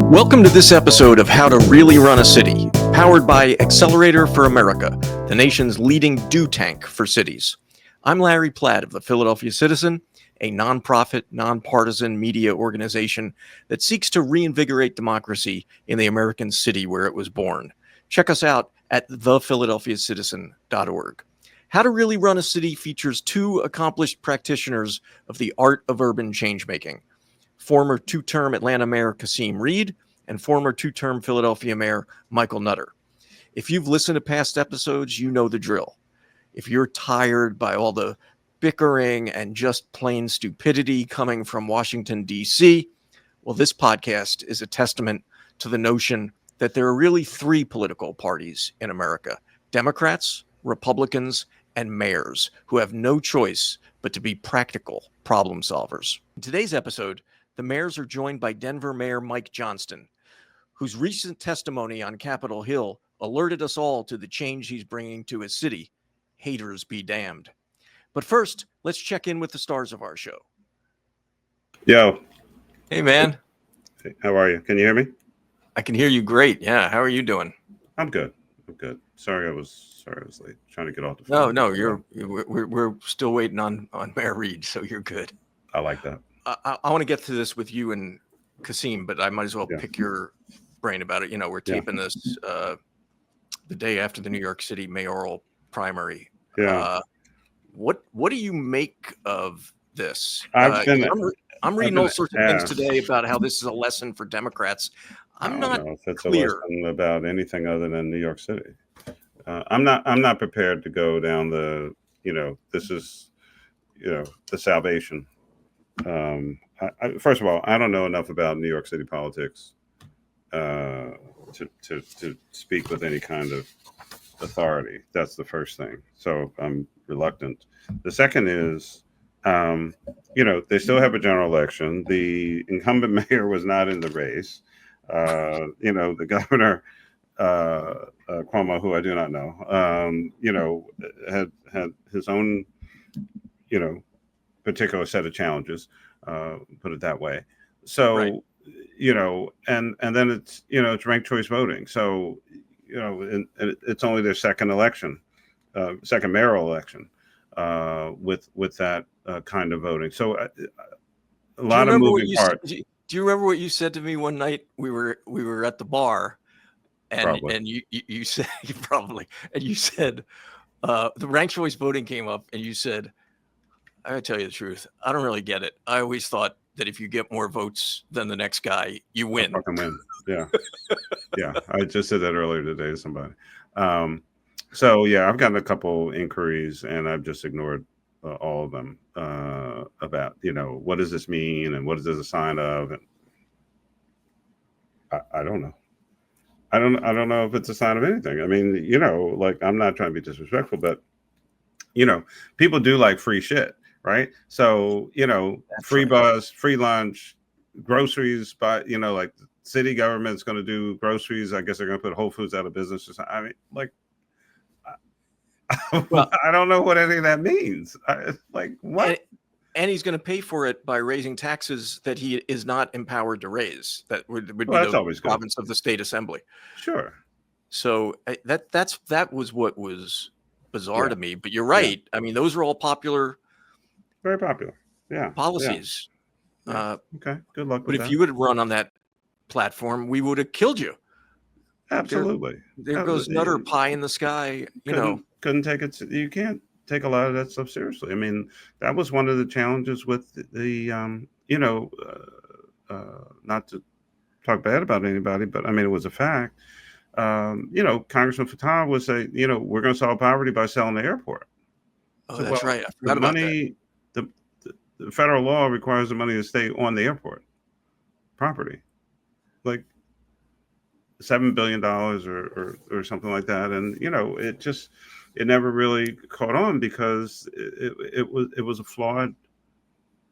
Welcome to this episode of How to Really Run a City, powered by Accelerator for America, the nation's leading do tank for cities. I'm Larry Platt of the Philadelphia Citizen, a nonprofit, nonpartisan media organization that seeks to reinvigorate democracy in the American city where it was born. Check us out at thephiladelphiacitizen.org. How to Really Run a City features two accomplished practitioners of the art of urban changemaking. Former two-term Atlanta Mayor Kasim Reed and former two-term Philadelphia Mayor Michael Nutter. If you've listened to past episodes, you know the drill. If you're tired by all the bickering and just plain stupidity coming from Washington, D.C., well, this podcast is a testament to the notion that there are really three political parties in America: Democrats, Republicans, and mayors who have no choice but to be practical problem solvers. In today's episode, the mayors are joined by Denver Mayor Mike Johnston, whose recent testimony on Capitol Hill alerted us all to the change he's bringing to his city. Haters be damned. But first, let's check in with the stars of our show. Yo. Hey, man. Hey, how are you? Can you hear me? I can hear you great. Yeah. How are you doing? I'm good. Sorry I was late. Trying to get off the phone. No, we're still waiting on Mayor Reed, so you're good. I like that. I want to get to this with you and Kasim, but I might as well pick your brain about it. You know, we're taping this the day after the New York City mayoral primary. Yeah. What do you make of this? I'm reading all sorts of things today about how this is a lesson for Democrats. I'm not know if it's clear a lesson about anything other than New York City. I'm not prepared to go down the, this is, the salvation. First of all, I don't know enough about New York City politics to speak with any kind of authority. That's the first thing. So I'm reluctant. The second is, they still have a general election. The incumbent mayor was not in the race. The governor, Cuomo, who I do not know, had his own, particular set of challenges, put it that way. So, Right. And then it's, it's ranked choice voting. So, and it's only their second election, second mayoral election, with that kind of voting. So a lot of moving parts. Do you remember what you said to me one night? We were at the bar, and you said the ranked choice voting came up, and you said, I gotta tell you the truth, I don't really get it. I always thought that if you get more votes than the next guy, you win. I fucking win. Yeah. Yeah. I just said that earlier today to somebody. So yeah, I've gotten a couple inquiries and I've just ignored all of them about, what does this mean and what is this a sign of? And I don't know. I don't know if it's a sign of anything. I mean, I'm not trying to be disrespectful, but people do like free shit. Right. So, free bus, free lunch, groceries, but, like the city government's going to do groceries. I guess they're going to put Whole Foods out of business or something. I mean, well, I don't know what any of that means. What? And he's going to pay for it by raising taxes that he is not empowered to raise. That would be the province of the state assembly. Sure. So that was what was bizarre to me. But you're right. Yeah. I mean, those are all popular. Very popular. Yeah. Policies. Yeah. Okay. Good luck. But if you would run on that platform, we would have killed you. Absolutely. There goes Nutter pie in the sky. Couldn't take it. You can't take a lot of that stuff seriously. I mean, that was one of the challenges with the, not to talk bad about anybody, but I mean, it was a fact. Congressman Fattah would say, we're going to solve poverty by selling the airport. Oh, that's right. I forgot about that. The federal law requires the money to stay on the airport property, like $7 billion or something like that. And, it never really caught on because it was a flawed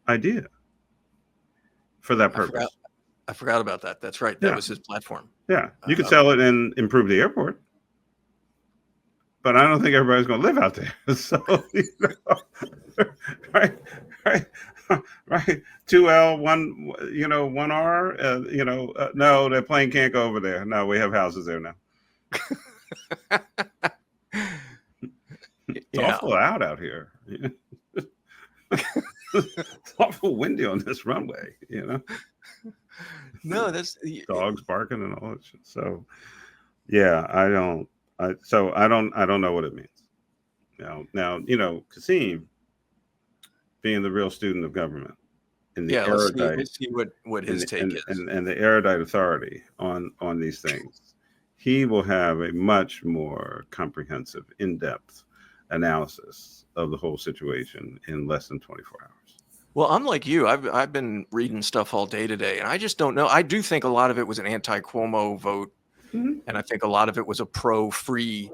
idea for that purpose. I forgot about that. That's right. That was his platform. Yeah. You could sell it and improve the airport. But I don't think everybody's going to live out there. So, right. right? 2L, one, one R. No, that plane can't go over there. No, we have houses there now. It's awful out here. It's awful windy on this runway. No, that's dogs barking and all that shit. So, yeah, I don't know what it means. Now, Kasim, being the real student of government, and the erudite, let's see what his take is, and the erudite authority on these things, he will have a much more comprehensive, in-depth analysis of the whole situation in less than 24 hours. Well, I'm like you. I've been reading stuff all day today, and I just don't know. I do think a lot of it was an anti-Cuomo vote, and I think a lot of it was a pro-free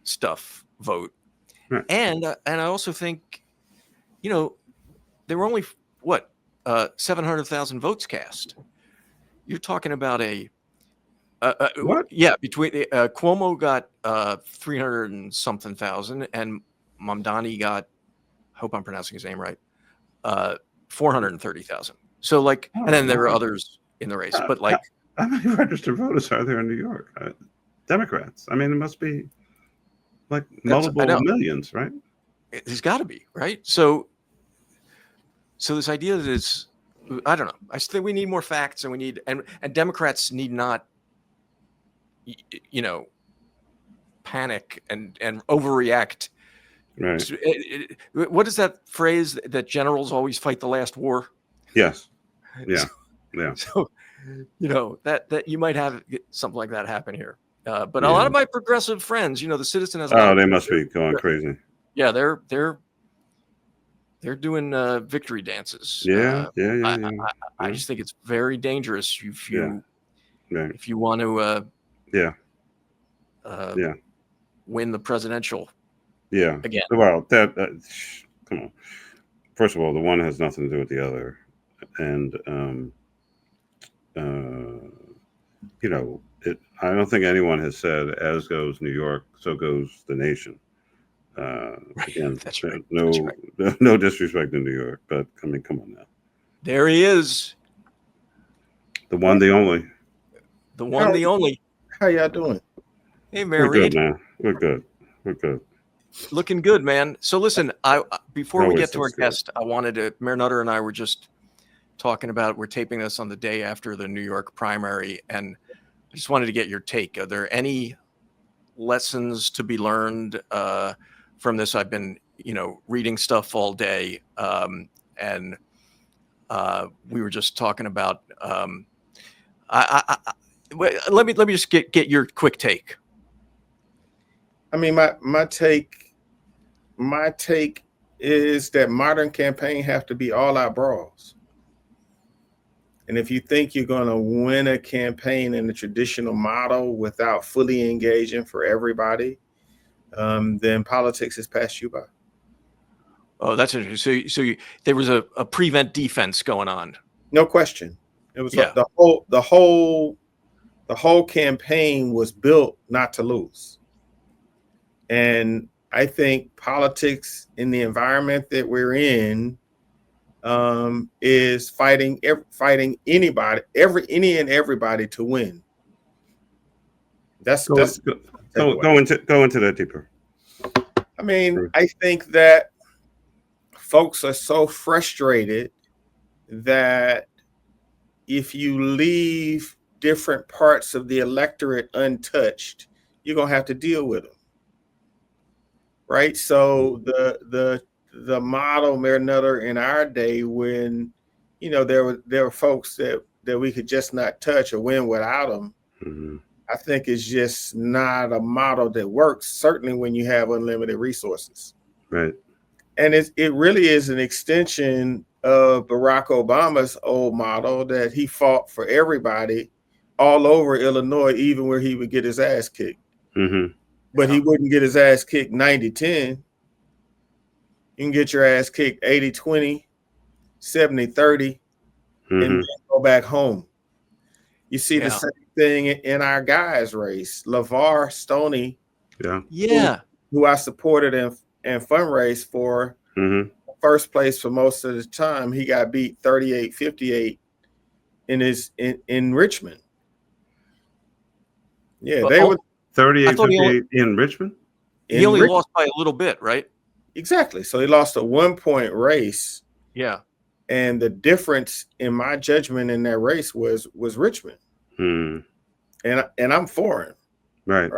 stuff vote. Right. And I also think, there were only 700,000 votes cast. You're talking about what? Yeah, between Cuomo got 300 and something thousand, and Mamdani got, hope I'm pronouncing his name right, 430,000. So and then there were others in the race, but how many registered voters are there in New York? Democrats. I mean, it must be multiple millions, right? There's got to be, right? So this idea that it's, I don't know. I think we need more facts, and we need, and Democrats need not, panic and overreact. Right. What is that phrase that generals always fight the last war? Yes. Yeah. Yeah. So, that you might have something like that happen here. But a lot of my progressive friends, the Citizen has. They must be going crazy. Yeah, they're doing victory dances. I just think it's very dangerous if you want to win the presidential. Yeah. Again. Well, come on. First of all, the one has nothing to do with the other, and I don't think anyone has said, "As goes New York, so goes the nation." Again, that's right. No disrespect to New York, but I mean, come on now. There he is. The one, the only. The one, the only. How y'all doing? Hey, Mayor Reed. Good, man. We're good. Looking good, man. So listen, before we get to our guest, I wanted to, Mayor Nutter and I were just talking about, we're taping this on the day after the New York primary, and I just wanted to get your take. Are there any lessons to be learned from this? I've been, reading stuff all day, and we were just talking about. Let me just get your quick take. I mean, my take is that modern campaigns have to be all out brawls. And if you think you're going to win a campaign in the traditional model without fully engaging for everybody, then politics has passed you by. Oh, that's interesting. So there was a prevent defense going on. No question. It was the whole campaign was built not to lose. And I think politics in the environment that we're in is fighting anybody, any and everybody to win. Go into that deeper. I mean, I think that folks are so frustrated that if you leave different parts of the electorate untouched, you're gonna have to deal with them. Right. So the model, Mayor Nutter, in our day, when there were folks that we could just not touch or win without them, I think is just not a model that works. Certainly when you have unlimited resources. Right. And it really is an extension of Barack Obama's old model that he fought for everybody all over Illinois, even where he would get his ass kicked. But he wouldn't get his ass kicked 90-10. You can get your ass kicked 80-20, 70-30, and then go back home. You see the same thing in our guys race. LeVar Stoney, who I supported and fundraised for first place for most of the time. He got beat 38-58 in Richmond. Yeah, they were 38-58 in Richmond. He only lost by a little bit, right? Exactly. So he lost a 1-point race. Yeah. And the difference in my judgment in that race was Richmond. And I'm for him. Right.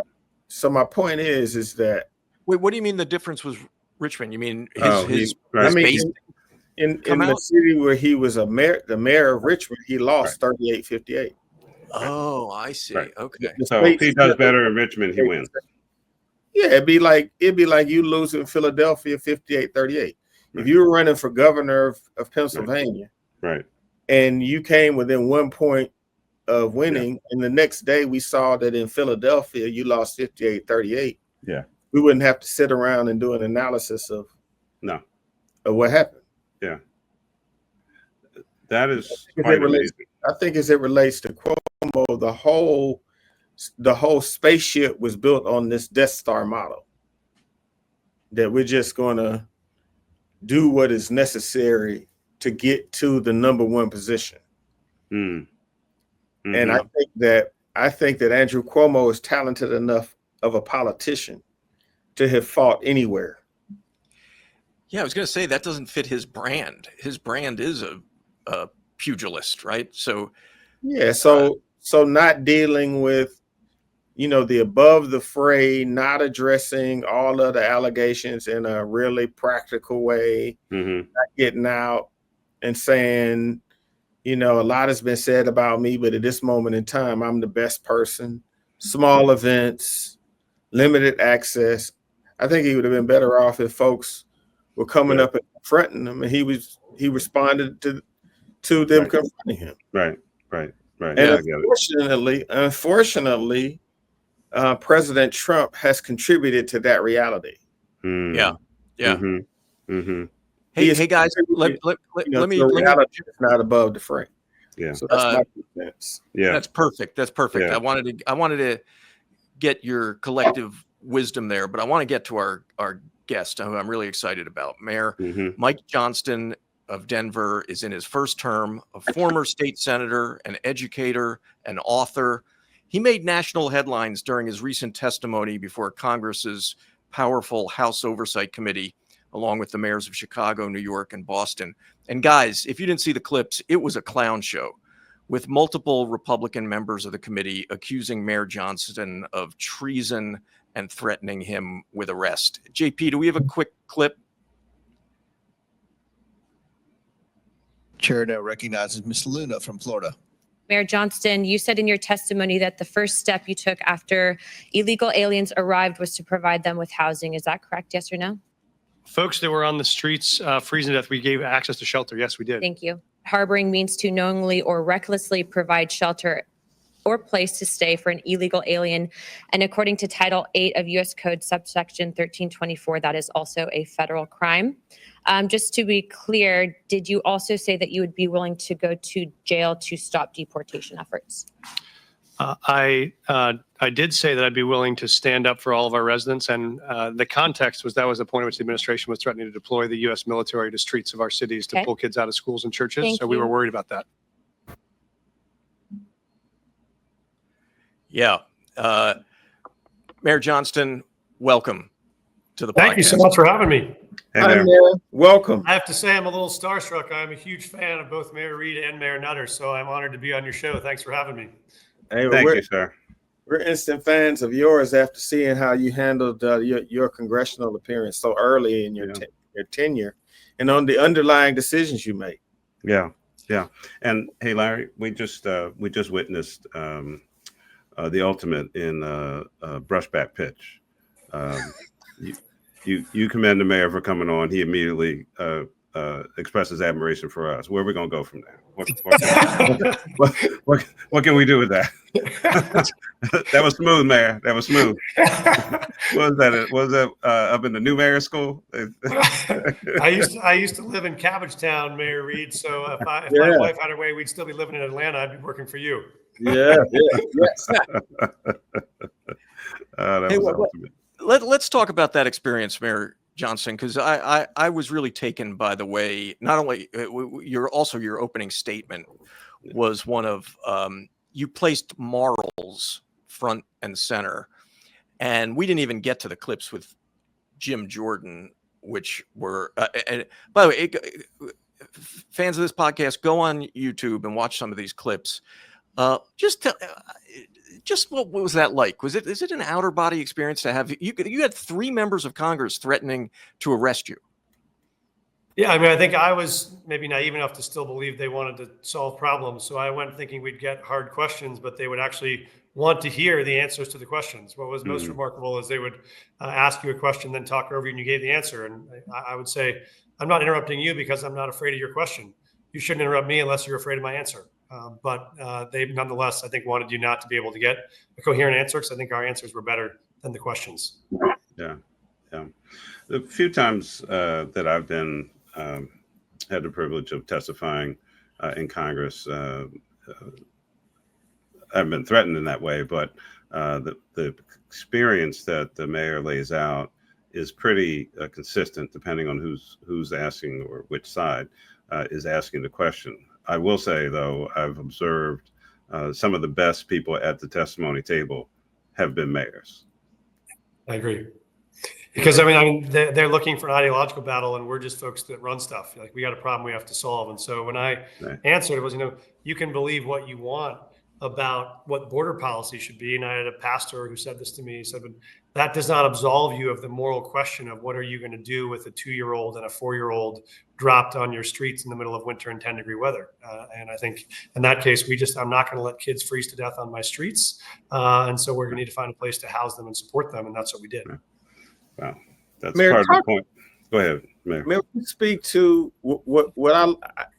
So my point is that. Wait, what do you mean the difference was Richmond? You mean his I mean, base in the city where he was the mayor of Richmond, he lost 38-58. Oh, I see. Right. Okay. So if he does better in Richmond, he wins. Yeah, it'd be like you losing in Philadelphia 58-38. Right. If you were running for governor of Pennsylvania, right, and you came within 1 point of winning, and the next day we saw that in Philadelphia you lost 58-38. Yeah, we wouldn't have to sit around and do an analysis of what happened. Yeah, that is quite amazing. I think as it relates to Cuomo, the whole spaceship was built on this Death Star model, that we're just going to do what is necessary to get to the number one position. And I think that Andrew Cuomo is talented enough of a politician to have fought anywhere. Yeah, I was going to say that doesn't fit his brand. His brand is a pugilist, right? So yeah, so not dealing with, the above the fray, not addressing all of the allegations in a really practical way, not getting out and saying, a lot has been said about me, but at this moment in time, I'm the best person. Small events, limited access. I think he would have been better off if folks were coming up and confronting him, and he responded to them confronting him. Right. And unfortunately, President Trump has contributed to that reality. Yeah. Mm-hmm. Hey guys, let me not above the fray. Yeah. So that's my defense. Yeah. That's perfect. Yeah. I wanted to get your collective wisdom there, but I want to get to our guest, who I'm really excited about. Mayor Mike Johnston of Denver is in his first term, a former state senator, an educator, an author. He made national headlines during his recent testimony before Congress's powerful House Oversight Committee, along with the mayors of Chicago, New York, and Boston. And guys, if you didn't see the clips, it was a clown show, with multiple Republican members of the committee accusing Mayor Johnston of treason and threatening him with arrest. JP, do we have a quick clip? Chair now recognizes Ms. Luna from Florida. Mayor Johnston, you said in your testimony that the first step you took after illegal aliens arrived was to provide them with housing. Is that correct? Yes or no? Folks that were on the streets freezing to death, we gave access to shelter. Yes, we did. Thank you. Harboring means to knowingly or recklessly provide shelter or place to stay for an illegal alien. And according to Title 8 of U.S. Code subsection 1324, that is also a federal crime. Just to be clear, did you also say that you would be willing to go to jail to stop deportation efforts? I did say that I'd be willing to stand up for all of our residents, and the context was that was the point at which the administration was threatening to deploy the U.S. military to streets of our cities to pull kids out of schools and churches. We were worried about that. Yeah. Mayor Johnston, welcome to the podcast. Thank you so much for having me. Hi, Mayor. Welcome. I have to say I'm a little starstruck. I'm a huge fan of both Mayor Reed and Mayor Nutter, so I'm honored to be on your show. Thanks for having me. Hey, Thank you, sir. We're instant fans of yours after seeing how you handled your congressional appearance so early in your tenure and on the underlying decisions you made. Yeah. And hey, Larry, we just witnessed the ultimate in brushback pitch. You commend the mayor for coming on. He immediately expresses admiration for us. Where are we going to go from there? What can we do with that? That was smooth, Mayor. That was smooth. What was that up in the new mayor school? I used to live in Cabbagetown, Mayor Reed. So if my wife had her way, we'd still be living in Atlanta. I'd be working for you. Yes. That was ultimate. Let's talk about that experience, Mayor Johnston, because I was really taken by the way, not only your opening statement was one of you placed morals front and center, and we didn't even get to the clips with Jim Jordan, which were and by the way, fans of this podcast, go on YouTube and watch some of these clips. Just what was that like? Is it an outer body experience to have you had 3 members of Congress threatening to arrest you? Yeah, I mean, I think I was maybe naive enough to still believe they wanted to solve problems. So I went thinking we'd get hard questions, but they would actually want to hear the answers to the questions. What was most remarkable is they would ask you a question, then talk over you, and you gave the answer. And I would say, I'm not interrupting you because I'm not afraid of your question. You shouldn't interrupt me unless you're afraid of my answer. But they nonetheless, I think, wanted you not to be able to get a coherent answer, because I think our answers were better than the questions. Yeah. The few times that I've been had the privilege of testifying in Congress, I've been threatened in that way, but the experience that the mayor lays out is pretty consistent, depending on who's asking or which side is asking the question. I will say, though, I've observed some of the best people at the testimony table have been mayors. I agree. Because I mean, they're looking for an ideological battle, and we're just folks that run stuff. Like, we got a problem we have to solve. And so when I answered, it was, you can believe what you want about what border policy should be. And I had a pastor who said this to me. He said, but that does not absolve you of the moral question of what are you going to do with a 2-year-old and a 4-year-old dropped on your streets in the middle of winter in 10-degree weather. And I think in that case, I'm not going to let kids freeze to death on my streets. And so we're going to need to find a place to house them and support them. And that's what we did. Wow. That's Mayor, part of the point. Go ahead, Mayor. May we speak to what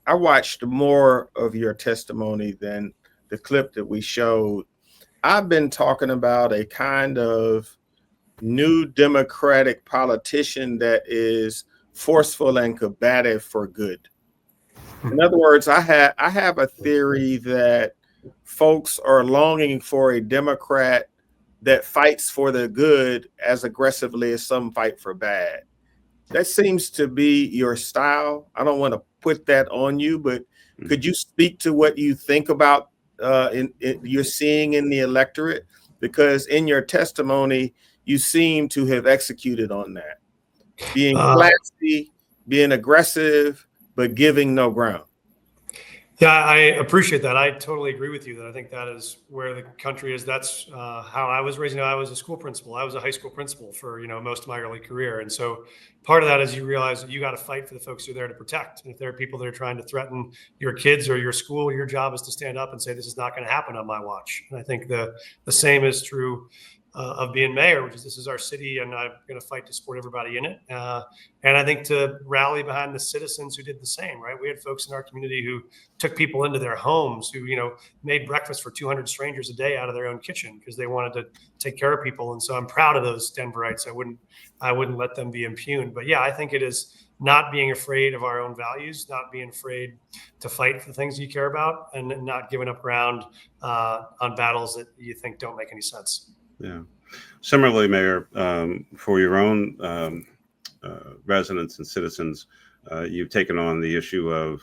I watched more of your testimony than the clip that we showed. I've been talking about a kind of new Democratic politician that is forceful and combative for good. In other words, I have a theory that folks are longing for a Democrat that fights for the good as aggressively as some fight for bad. That seems to be your style. I don't want to put that on you, but could you speak to what you think about you're seeing in the electorate? Because in your testimony, you seem to have executed on that. Being classy, being aggressive, but giving no ground. Yeah, I appreciate that. I totally agree with you that I think that is where the country is. That's how I was raised. I was a school principal. I was a high school principal for most of my early career. And so part of that is you realize that you got to fight for the folks you're there to protect. And if there are people that are trying to threaten your kids or your school, your job is to stand up and say, this is not going to happen on my watch. And I think the same is true of being mayor, which is, this is our city and I'm going to fight to support everybody in it. And I think to rally behind the citizens who did the same, right? We had folks in our community who took people into their homes, who, made breakfast for 200 strangers a day out of their own kitchen because they wanted to take care of people. And so I'm proud of those Denverites. I wouldn't let them be impugned. But yeah, I think it is not being afraid of our own values, not being afraid to fight for the things you care about, and not giving up ground on battles that you think don't make any sense. Yeah. Similarly, Mayor, for your own residents and citizens, you've taken on the issue of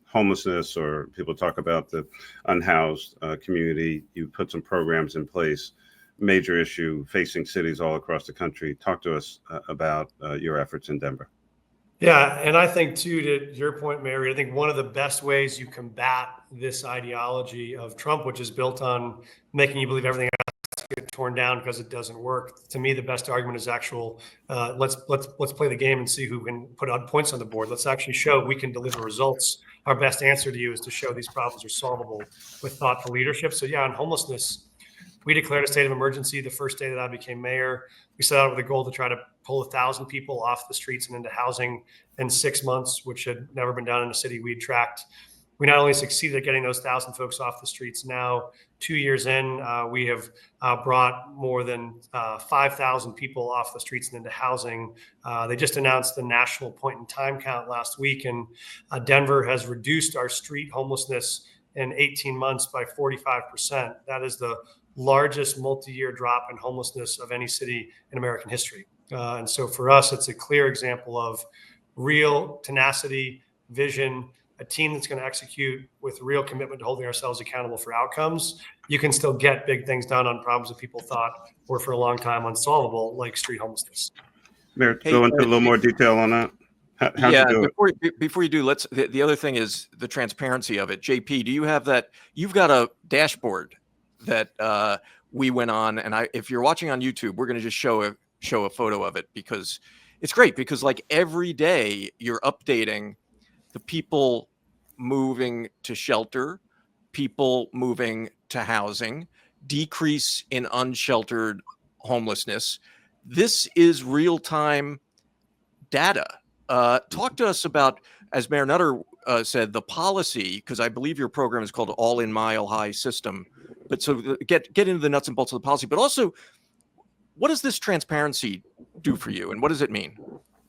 homelessness, or people talk about the unhoused community. You put some programs in place, major issue facing cities all across the country. Talk to us about your efforts in Denver. Yeah, and I think, too, to your point, Mary, I think one of the best ways you combat this ideology of Trump, which is built on making you believe everything get torn down because it doesn't work. To me, the best argument is actual. Let's play the game and see who can put on points on the board. Let's actually show we can deliver results. Our best answer to you is to show these problems are solvable with thoughtful leadership. So yeah, on homelessness, we declared a state of emergency the first day that I became mayor. We set out with a goal to try to pull 1,000 people off the streets and into housing in 6 months, which had never been done in a city we'd tracked. We not only succeeded at getting those 1,000 folks off the streets. Now, 2 years in, we have brought more than 5,000 people off the streets and into housing. They just announced the national point in time count last week, and Denver has reduced our street homelessness in 18 months by 45%. That is the largest multi-year drop in homelessness of any city in American history. And so for us, it's a clear example of real tenacity, vision, a team that's going to execute with real commitment to holding ourselves accountable for outcomes. You can still get big things done on problems that people thought were for a long time unsolvable, like street homelessness. Mayor, Hey, go into a little more detail on that. How'd yeah, you do it? before you do, the other thing is the transparency of it. JP, do you have that? You've got a dashboard that we went on, and if you're watching on YouTube, we're going to just show a photo of it, because it's great, because like every day you're updating the people moving to shelter, people moving to housing, decrease in unsheltered homelessness. This is real-time data. Talk to us about, as Mayor Nutter said, the policy, because I believe your program is called All in Mile High System. But so get into the nuts and bolts of the policy, but also, what does this transparency do for you, and what does it mean?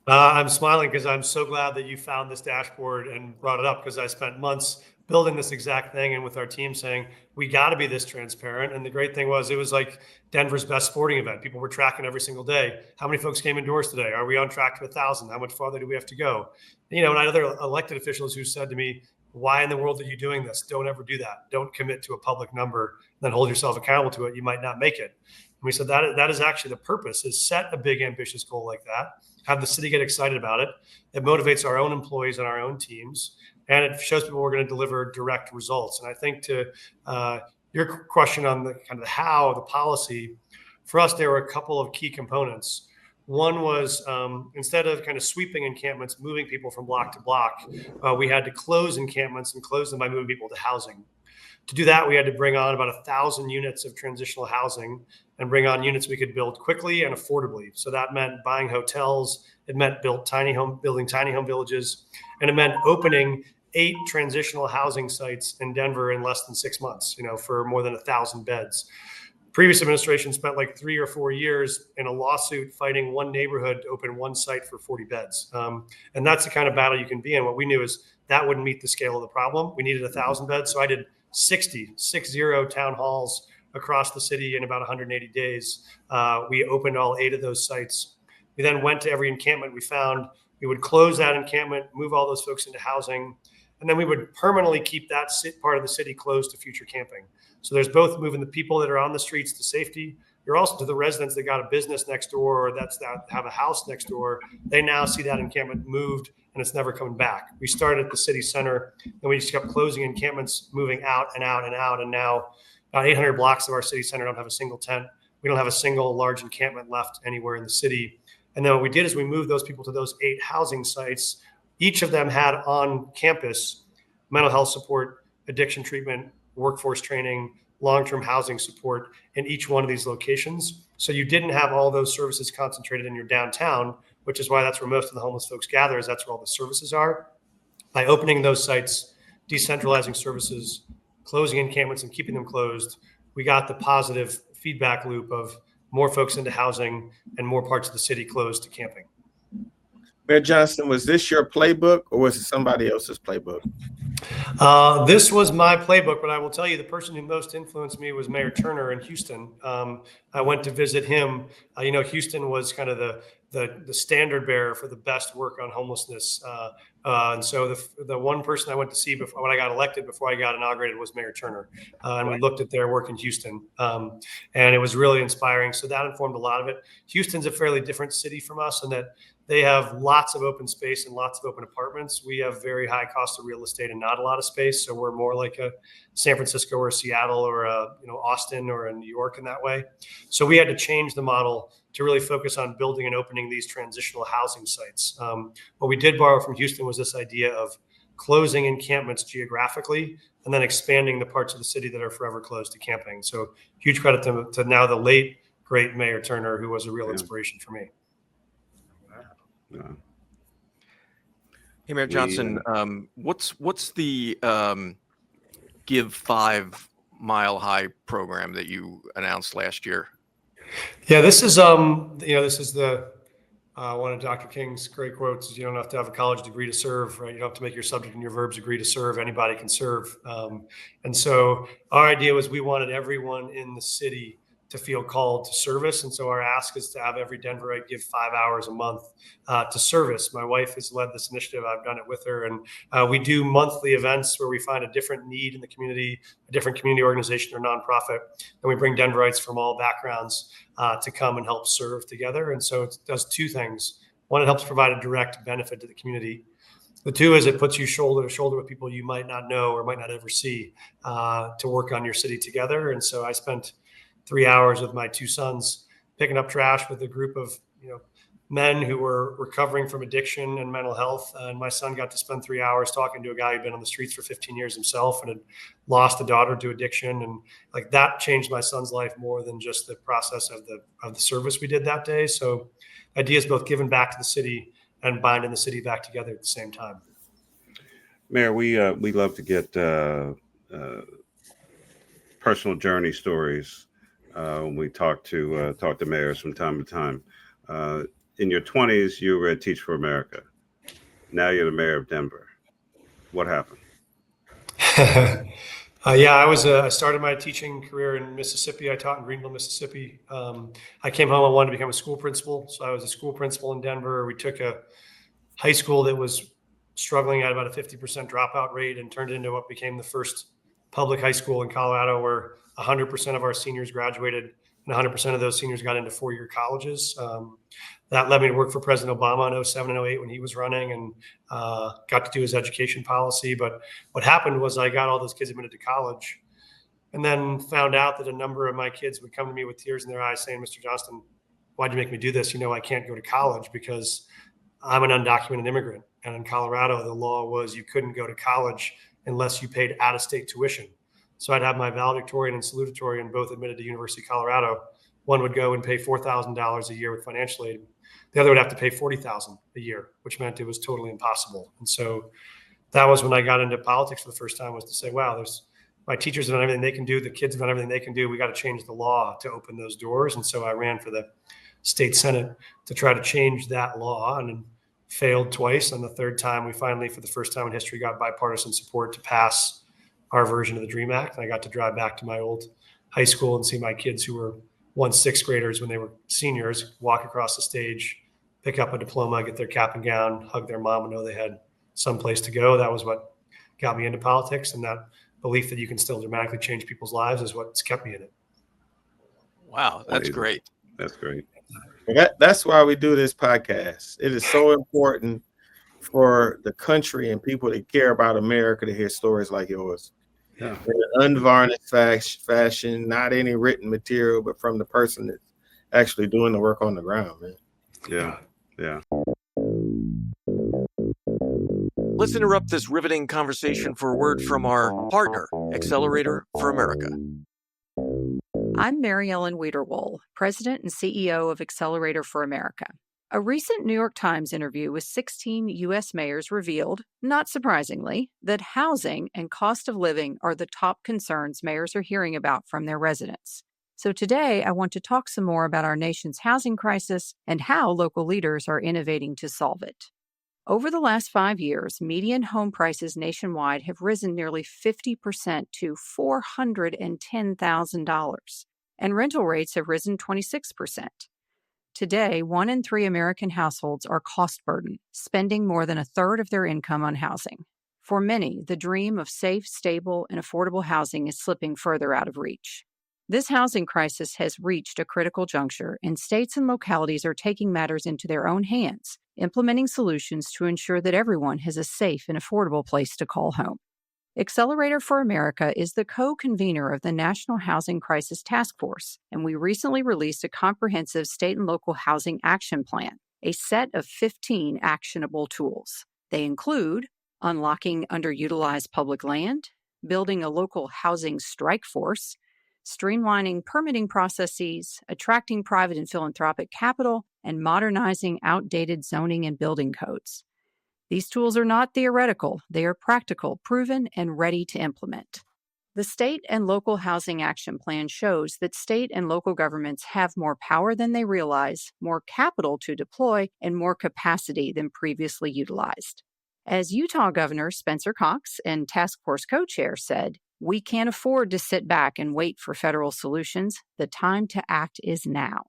I'm smiling because I'm so glad that you found this dashboard and brought it up, because I spent months building this exact thing and with our team saying, we got to be this transparent. And the great thing was, it was like Denver's best sporting event. People were tracking every single day. How many folks came indoors today? Are we on track to 1,000? How much farther do we have to go? You know, and I had other elected officials who said to me, why in the world are you doing this? Don't ever do that. Don't commit to a public number, then hold yourself accountable to it. You might not make it. And we said that is actually the purpose, is set a big, ambitious goal like that, have the city get excited about it. It motivates our own employees and our own teams, and it shows people we're going to deliver direct results. And I think to your question on the kind of how, the policy, for us, there were a couple of key components. One was instead of kind of sweeping encampments, moving people from block to block, we had to close encampments and close them by moving people to housing. To do that, we had to bring on about 1,000 units of transitional housing and bring on units we could build quickly and affordably. So that meant buying hotels. It meant building tiny home villages, and it meant opening 8 transitional housing sites in Denver in less than 6 months, for more than 1,000 beds. Previous administration spent like 3 or 4 years in a lawsuit fighting one neighborhood to open one site for 40 beds. And that's the kind of battle you can be in. What we knew is that wouldn't meet the scale of the problem. We needed 1,000 beds. So I did 60 town halls across the city in about 180 days. We opened all 8 of those sites. We then went to every encampment we found. We would close that encampment, move all those folks into housing, and then we would permanently keep that part of the city closed to future camping. So there's both moving the people that are on the streets to safety. You're also to the residents that got a business next door, or that have a house next door. They now see that encampment moved, and it's never coming back. We started at the city center, and we just kept closing encampments, moving out and out and out. And now about 800 blocks of our city center don't have a single tent. We don't have a single large encampment left anywhere in the city. And then what we did is we moved those people to those 8 housing sites. Each of them had on campus mental health support, addiction treatment, workforce training, long-term housing support in each one of these locations. So you didn't have all those services concentrated in your downtown, which is why that's where most of the homeless folks gather, is that's where all the services are. By opening those sites, decentralizing services, closing encampments and keeping them closed, we got the positive feedback loop of more folks into housing and more parts of the city closed to camping. Mayor Johnston, was this your playbook, or was it somebody else's playbook? This was my playbook, but I will tell you the person who most influenced me was Mayor Turner in Houston. I went to visit him. Houston was kind of the standard bearer for the best work on homelessness. And so the one person I went to see when I got elected, before I got inaugurated, was Mayor Turner. And we looked at their work in Houston, and it was really inspiring. So that informed a lot of it. Houston's a fairly different city from us in that they have lots of open space and lots of open apartments. We have very high cost of real estate and not a lot of space. So we're more like a San Francisco or Seattle or Austin or a New York in that way. So we had to change the model to really focus on building and opening these transitional housing sites. What we did borrow from Houston was this idea of closing encampments geographically and then expanding the parts of the city that are forever closed to camping. So huge credit to now the late, great Mayor Turner, who was a real inspiration for me. Yeah. Hey, Mayor Johnston, what's the Give5 Mile High program that you announced last year? Yeah, this is this is the one of Dr. King's great quotes: is you don't have to have a college degree to serve, right? You don't have to make your subject and your verbs agree to serve. Anybody can serve. And so our idea was we wanted everyone in the city to feel called to service. And so our ask is to have every Denverite give 5 hours a month to service. My wife has led this initiative. I've done it with her. And we do monthly events where we find a different need in the community, a different community organization or nonprofit. And we bring Denverites from all backgrounds to come and help serve together. And so it does two things. One, it helps provide a direct benefit to the community. The two is it puts you shoulder to shoulder with people you might not know or might not ever see to work on your city together. And so I spent 3 hours with my two sons picking up trash with a group of men who were recovering from addiction and mental health. And my son got to spend 3 hours talking to a guy who'd been on the streets for 15 years himself and had lost a daughter to addiction. And like that changed my son's life more than just the process of the service we did that day. So ideas both giving back to the city and binding the city back together at the same time. Mayor, we love to get personal journey stories when we talk to mayors from time to time. In your 20s, you were at Teach for America. Now you're the mayor of Denver. What happened? I started my teaching career in Mississippi. I taught in Greenville, Mississippi. I came home. I wanted to become a school principal. So I was a school principal in Denver. We took a high school that was struggling at about a 50% dropout rate and turned it into what became the first public high school in Colorado, where 100% of our seniors graduated and 100% of those seniors got into four-year colleges. That led me to work for President Obama in 07 and 08 when he was running, and got to do his education policy. But what happened was I got all those kids admitted to college and then found out that a number of my kids would come to me with tears in their eyes saying, Mr. Johnston, why'd you make me do this? I can't go to college because I'm an undocumented immigrant. And in Colorado, the law was you couldn't go to college unless you paid out-of-state tuition. So I'd have my valedictorian and salutatorian both admitted to University of Colorado. One would go and pay $4,000 a year with financial aid. The other would have to pay $40,000 a year, which meant it was totally impossible. And so that was when I got into politics for the first time, was to say, wow, my teachers have done everything they can do. The kids have done everything they can do. We got to change the law to open those doors. And so I ran for the state Senate to try to change that law, and failed twice. And the third time, we finally, for the first time in history, got bipartisan support to pass our version of the DREAM Act. And I got to drive back to my old high school and see my kids who were once sixth graders when they were seniors walk across the stage, pick up a diploma, get their cap and gown, hug their mom, and know they had some place to go. That was what got me into politics. And that belief that you can still dramatically change people's lives is what's kept me in it. Wow, that's great. That's great. That's why we do this podcast. It is so important for the country and people that care about America to hear stories like yours. Yeah. In an unvarnished fashion, not any written material, but from the person that's actually doing the work on the ground, man. Yeah. Let's interrupt this riveting conversation for a word from our partner, Accelerator for America. I'm Mary Ellen Wiederwohl, President and CEO of Accelerator for America. A recent New York Times interview with 16 U.S. mayors revealed, not surprisingly, that housing and cost of living are the top concerns mayors are hearing about from their residents. So today, I want to talk some more about our nation's housing crisis and how local leaders are innovating to solve it. Over the last 5 years, median home prices nationwide have risen nearly 50% to $410,000, and rental rates have risen 26%. Today, 1 in 3 American households are cost-burdened, spending more than a third of their income on housing. For many, the dream of safe, stable, and affordable housing is slipping further out of reach. This housing crisis has reached a critical juncture, and states and localities are taking matters into their own hands, implementing solutions to ensure that everyone has a safe and affordable place to call home. Accelerator for America is the co-convener of the National Housing Crisis Task Force, and we recently released a comprehensive state and local housing action plan, a set of 15 actionable tools. They include unlocking underutilized public land, building a local housing strike force, streamlining permitting processes, attracting private and philanthropic capital, and modernizing outdated zoning and building codes. These tools are not theoretical. They are practical, proven, and ready to implement. The State and Local Housing Action Plan shows that state and local governments have more power than they realize, more capital to deploy, and more capacity than previously utilized. As Utah Governor Spencer Cox and Task Force co-chair said, We can't afford to sit back and wait for federal solutions. The time to act is now.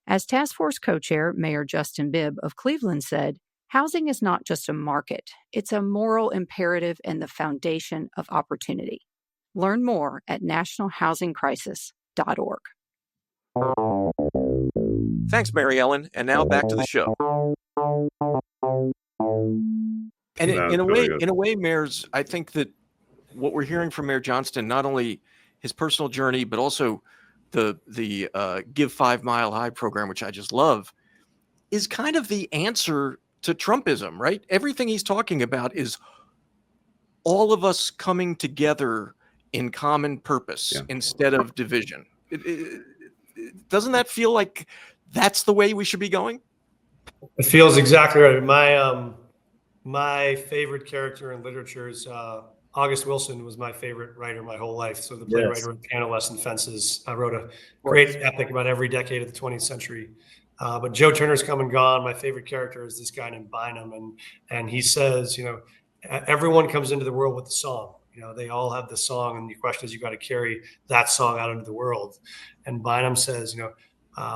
As task force co-chair, Mayor Justin Bibb of Cleveland said, housing is not just a market, it's a moral imperative and the foundation of opportunity. Learn more at nationalhousingcrisis.org. Thanks, Mary Ellen. And now back to the show. And in a way, mayors, I think that what we're hearing from Mayor Johnston, not only his personal journey, but also the Give5 Mile High program, which I just love, is kind of the answer to Trumpism, right? Everything he's talking about is all of us coming together in common purpose instead of division. Doesn't that feel like that's the way we should be going? It feels exactly right. My favorite character in literature is August Wilson was my favorite writer my whole life. So the playwright wrote Pantless and Fences. I wrote a great epic about every decade of the 20th century. But Joe Turner's Come and Gone. My favorite character is this guy named Bynum. And he says, everyone comes into the world with a song. They all have the song, and the question is, you got to carry that song out into the world. And Bynum says,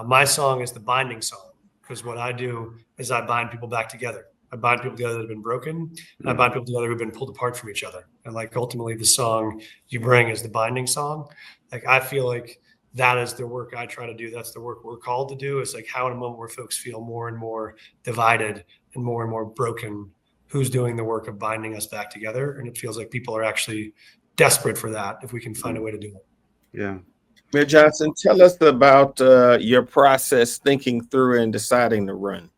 my song is the binding song, because what I do is I bind people back together. I bind people together that have been broken, and I bind people together who've been pulled apart from each other. And ultimately the song you bring is the binding song. I feel like that is the work I try to do. That's the work we're called to do. It's how in a moment where folks feel more and more divided and more broken, who's doing the work of binding us back together? And it feels like people are actually desperate for that if we can find a way to do it. Yeah. Mayor Johnston, tell us about your process thinking through and deciding to run.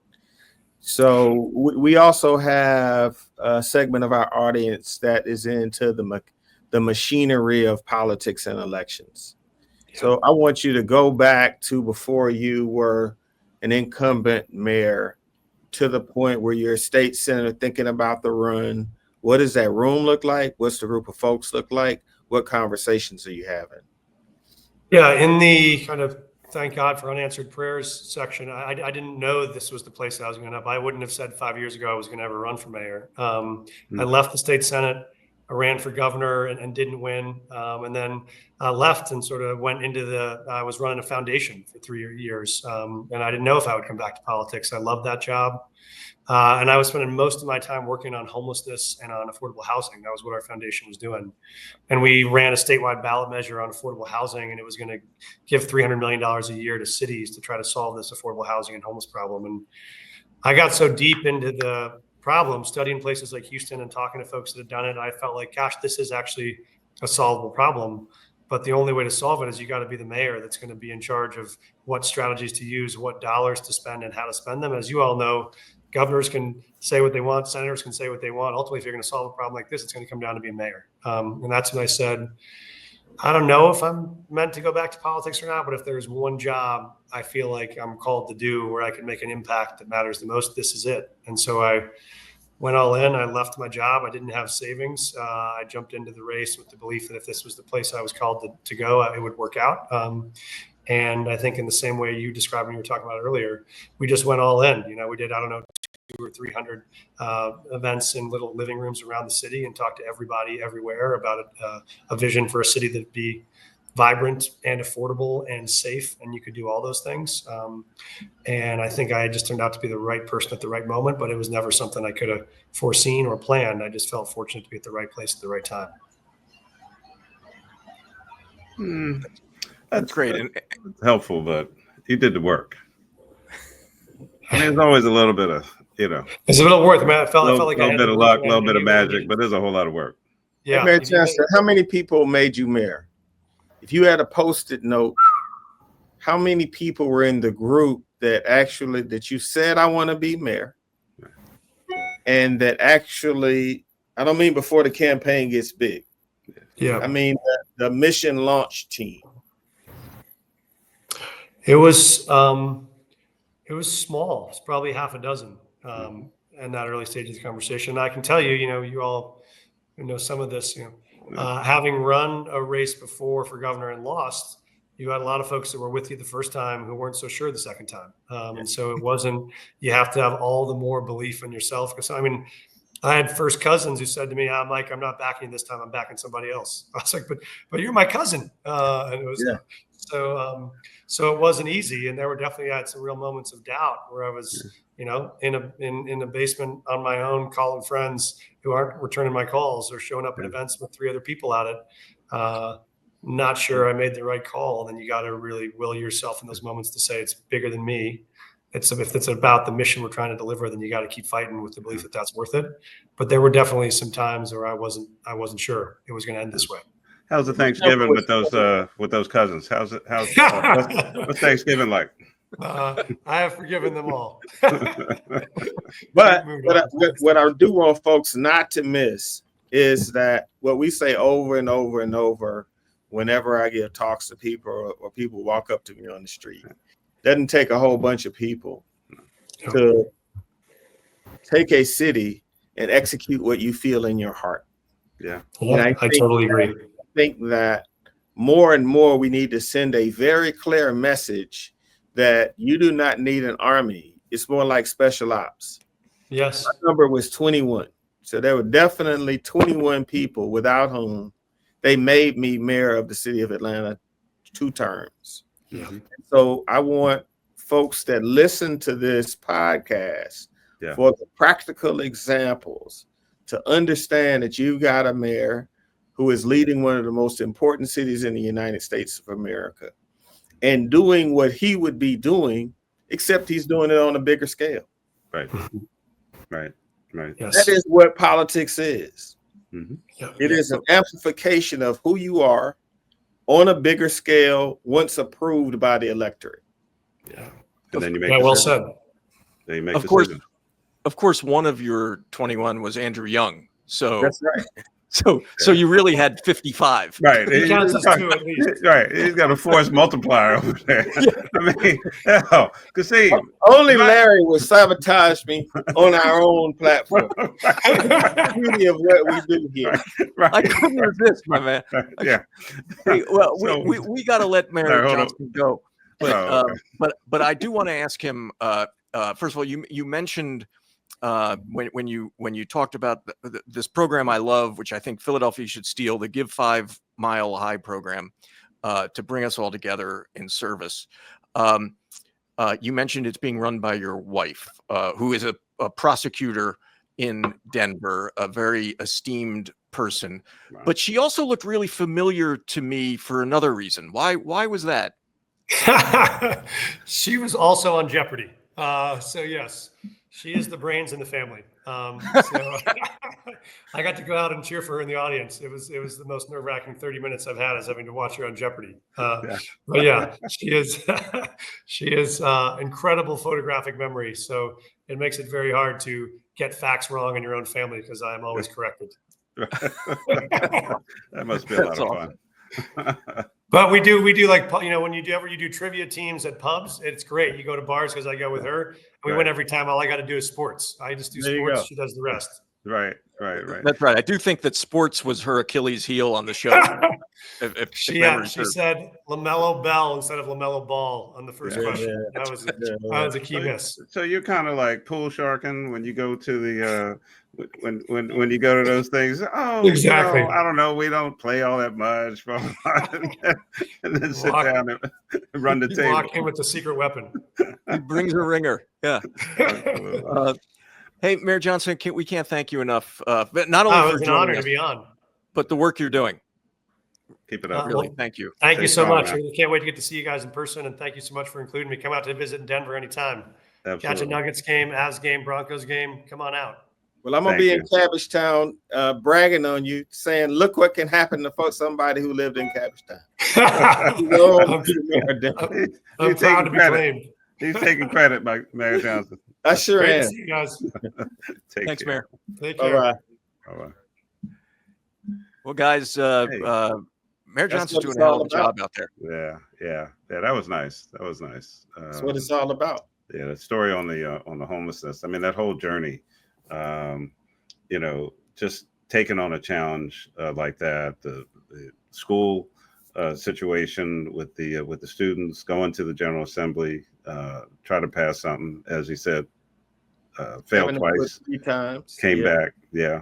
So we also have a segment of our audience that is into the machinery of politics and elections. So I want you to go back to before you were an incumbent mayor to the point where you're a state senator thinking about the run. What does that room look like? What's the group of folks look like? What conversations are you having? Yeah, in the kind of thank God for unanswered prayers section, I didn't know this was the place that I was going to end up. I wouldn't have said 5 years ago I was going to ever run for mayor. I left the state Senate. I ran for governor and didn't win. And then left and sort of went into I was running a foundation for 3 years. And I didn't know if I would come back to politics. I loved that job. And I was spending most of my time working on homelessness and on affordable housing. That was what our foundation was doing. And we ran a statewide ballot measure on affordable housing, and it was going to give $300 million a year to cities to try to solve this affordable housing and homeless problem. And I got so deep into the problem, studying places like Houston and talking to folks that had done it, I felt like, gosh, this is actually a solvable problem. But the only way to solve it is you got to be the mayor that's going to be in charge of what strategies to use, what dollars to spend, and how to spend them. As you all know, governors can say what they want, senators can say what they want. Ultimately, if you're going to solve a problem like this, it's going to come down to being mayor. And that's when I said, I don't know if I'm meant to go back to politics or not, but if there's one job I feel like I'm called to do where I can make an impact that matters the most, this is it. And so I went all in. I left my job. I didn't have savings. I jumped into the race with the belief that if this was the place I was called to go, it would work out. And I think in the same way you described when you were talking about it earlier, we just went all in. We did, 200 or 300 events in little living rooms around the city and talked to everybody everywhere about a vision for a city that'd be vibrant and affordable and safe, and you could do all those things. And I think I just turned out to be the right person at the right moment, but it was never something I could have foreseen or planned. I just felt fortunate to be at the right place at the right time. That's great. And helpful, but you did the work. I mean, there's always a little bit of, it's a little worth. I felt like a little bit of luck, a little bit of magic, but there's a whole lot of work. Yeah. Hey, Mayor Johnston, how many people made you mayor? If you had a Post-it note, how many people were in the group that you said, I want to be mayor? And that actually, I don't mean before the campaign gets big. Yeah. I mean, the mission launch team. It was small. It's probably half a dozen in that early stage of the conversation. I can tell you, you all know some of this, having run a race before for governor and lost, you had a lot of folks that were with you the first time who weren't so sure the second time. And so it wasn't, you have to have all the more belief in yourself. Because I had first cousins who said to me, Mike, I'm not backing this time. I'm backing somebody else. I was like, but you're my cousin. And it was, so it wasn't easy. And there were definitely had some real moments of doubt where I was, in a basement on my own, calling friends who aren't returning my calls or showing up at events with 3 other people at it. Not sure I made the right call. Then you got to really will yourself in those moments to say it's bigger than me. If it's about the mission we're trying to deliver, then you got to keep fighting with the belief that that's worth it. But there were definitely some times where I wasn't sure it was going to end this way. How's the Thanksgiving with those cousins? What's Thanksgiving like? I have forgiven them all. But what I do want folks not to miss is that what we say over and over and over whenever I give talks to people or people walk up to me on the street. Doesn't take a whole bunch of people to take a city and execute what you feel in your heart. Yeah, I totally agree. I think that more and more we need to send a very clear message that you do not need an army. It's more like special ops. Yes. My number was 21. So there were definitely 21 people without whom they made me mayor of the city of Atlanta 2 terms. Yeah. So I want folks that listen to this podcast for the practical examples to understand that you've got a mayor who is leading one of the most important cities in the United States of America and doing what he would be doing, except he's doing it on a bigger scale. Right. Yes. That is what politics is. Mm-hmm. It is an amplification of who you are on a bigger scale once approved by the electorate. Yeah. And then you make well said. Then you make of course, one of your 21 was Andrew Young. So that's right. So you really had 55. Right. He counts as 2 at least. Right. He's got a force multiplier over there. I mean, hell, only Larry would sabotage me on our own platform. The beauty of what we do here. Right. I couldn't resist, my man. Yeah. Hey, well, we got to let Mayor Johnston go, but I do want to ask him. First of all, you mentioned when you talked about this program I love, which I think Philadelphia should steal, the Give5 Mile High program, to bring us all together in service. You mentioned it's being run by your wife, who is a prosecutor in Denver, a very esteemed person. Wow. But she also looked really familiar to me for another reason. Why was that? She was also on Jeopardy. So yes, she is the brains in the family. So I got to go out and cheer for her in the audience. It was the most nerve-wracking 30 minutes I've had, is having to watch her on Jeopardy. But yeah, she is incredible photographic memory. So it makes it very hard to get facts wrong in your own family, because I am always corrected. That must be a lot of fun. But we do like, when you do trivia teams at pubs, it's great. You go to bars, because I go with her. We win every time. All I got to do is sports. I just do sports. She does the rest. Right. That's right. I do think that sports was her Achilles heel on the show. She said LaMelo Bell instead of LaMelo Ball on the first question. That was a key miss. So you're kind of like pool sharking when you go to the when you go to those things. Oh, exactly. I don't know. We don't play all that much, and then sit down and run the table. Walk in with the secret weapon. He brings a ringer. Yeah. Hey, Mayor Johnston, we can't thank you enough. But not only for an honor to be on, but the work you're doing. Keep it up. Really, thank you. Thank you so much. I can't wait to get to see you guys in person, and thank you so much for including me. Come out to visit in Denver anytime. Absolutely. Catch a Nuggets game, Avs game, Broncos game. Come on out. Well, I'm going to be in Cabbagetown bragging on you, saying, look what can happen to somebody who lived in Cabbagetown. I'm proud to be claimed. He's taking credit, Mayor Johnston. I sure am. See you guys. Thanks, Mayor. Take care. All right. Well, guys, Mayor Johnston's doing a hell of a job out there. Yeah. That was nice. That's what it's all about. Yeah, the story on the homelessness. I mean, that whole journey. Just taking on a challenge like that, the school situation with the students, going to the General Assembly, try to pass something, as he said, failed twice, 3 times, came back. Yeah.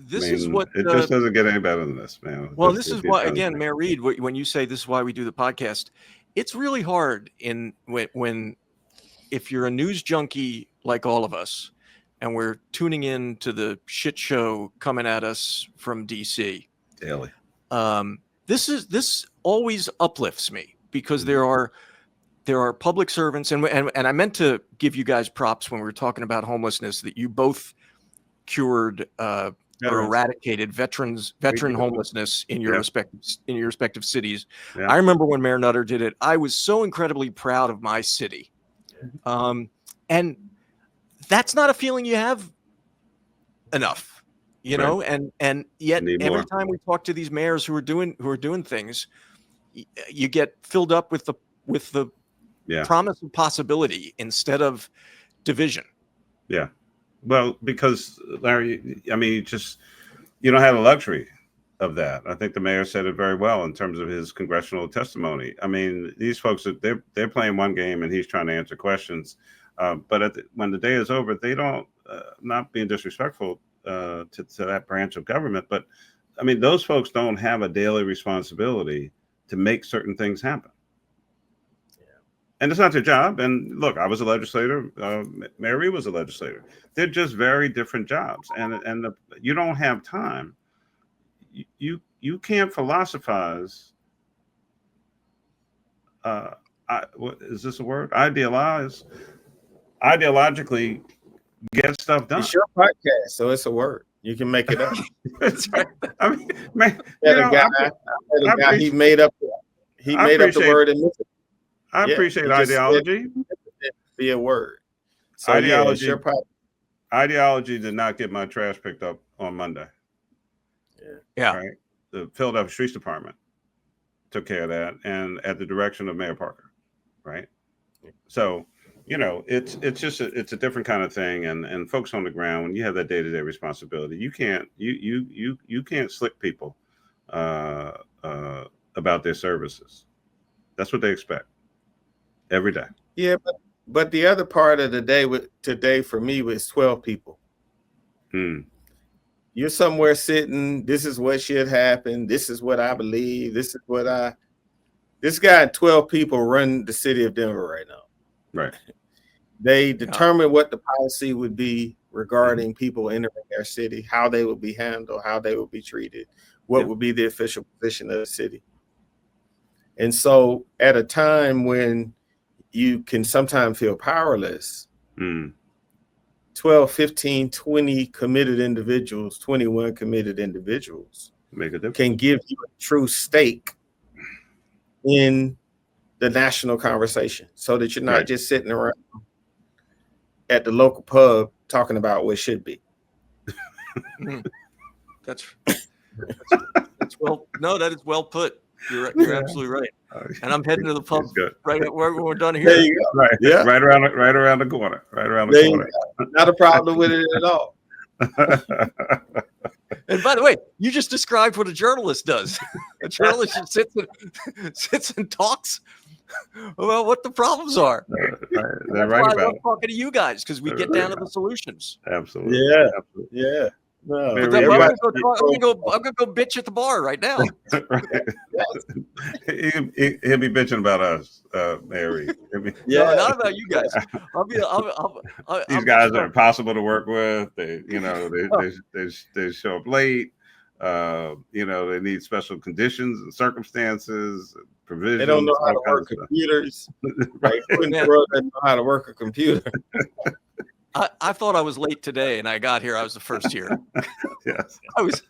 This I mean, is what it just doesn't get any better than this, man. Well, this is why, again, Mayor Reed, when you say this is why we do the podcast, it's really hard when if you're a news junkie like all of us, and we're tuning in to the shit show coming at us from DC daily. This always uplifts me because there are public servants, and I meant to give you guys props when we were talking about homelessness that you both cured or eradicated veteran homelessness in your respective cities. Yeah. I remember when Mayor Nutter did it. I was so incredibly proud of my city, and that's not a feeling you have enough, you know. And yet every time we talk to these mayors who are doing things, you get filled up with the promise of possibility instead of division. Yeah. Well, because Larry, I mean, you don't have the luxury of that. I think the mayor said it very well in terms of his congressional testimony. I mean, these folks, they're playing one game and he's trying to answer questions. But when the day is over, they don't, not being disrespectful to that branch of government, but I mean, those folks don't have a daily responsibility to make certain things happen. And it's not their job. And look, I was a legislator. Mayor Reed was a legislator. They're just very different jobs. And you don't have time. You can't philosophize. What is this a word? Ideologically get stuff done. It's your podcast, so it's a word. You can make it up. That's right. I mean, man, he made up the word and I appreciate ideology. Be a word. So ideology did not get my trash picked up on Monday. Yeah. Right. The Philadelphia Streets Department took care of that, and at the direction of Mayor Parker. Right. So, you know, it's a different kind of thing, and folks on the ground, when you have that day-to-day responsibility, you can't slick people about their services. That's what they expect. Every day. Yeah, but the other part of the day today for me was 12 people. You're somewhere sitting, this is what should happen, this is what I believe, this guy and 12 people run the city of Denver right now. Right. They determine what the policy would be regarding people entering their city, how they would be handled, how they would be treated, what would be the official position of the city. And so at a time when you can sometimes feel powerless, 12, 15, 20 committed individuals, 21 committed individuals can give you a true stake in the national conversation so that you're not just sitting around at the local pub talking about what should be. That's well, no, that is well put. You're absolutely right. And I'm heading to the pub right when we're done here. There you go. Right. Yeah. Right around the corner. Right around the corner. Not a problem with it at all. And by the way, you just described what a journalist does. A journalist sits and talks about what the problems are. They're right about it. I'm talking to you guys because we get down to the solutions. Absolutely. Yeah. Yeah. No, I'm gonna go bitch at the bar right now. He'll be bitching about us, Mayor Reed. No, not about you guys. These guys are impossible to work with. They show up late. They need special conditions and circumstances, provisions. They don't know how to work computers. Right? Doesn't know how to work a computer. I thought I was late today, and I got here. I was the first here. Yes, I was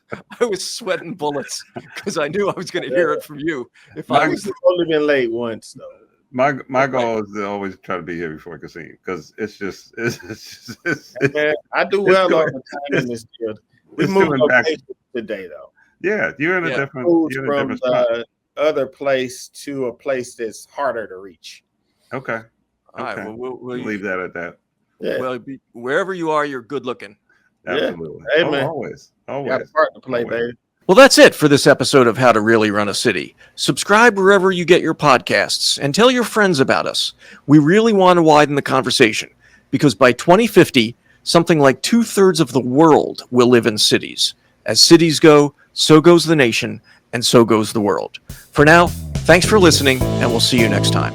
sweating bullets because I knew I was going to hear it from you. I've only been late once, though. My goal is to always try to be here before Kasim because it's just man, I do well all the time in this field. We moved locations today, though. Yeah, you're in a different. You're in a different spot. Other place to a place that's harder to reach. Okay. All right. Well, we'll leave that at that. Yeah. Well, wherever you are, you're good looking. Absolutely. Yeah. Hey, man. Always. Got a part to play, baby. Well, that's it for this episode of How to Really Run a City. Subscribe wherever you get your podcasts and tell your friends about us. We really want to widen the conversation. because by 2050, something like 2/3 of the world will live in cities. As cities go, so goes the nation, and so goes the world. For now, thanks for listening, and we'll see you next time.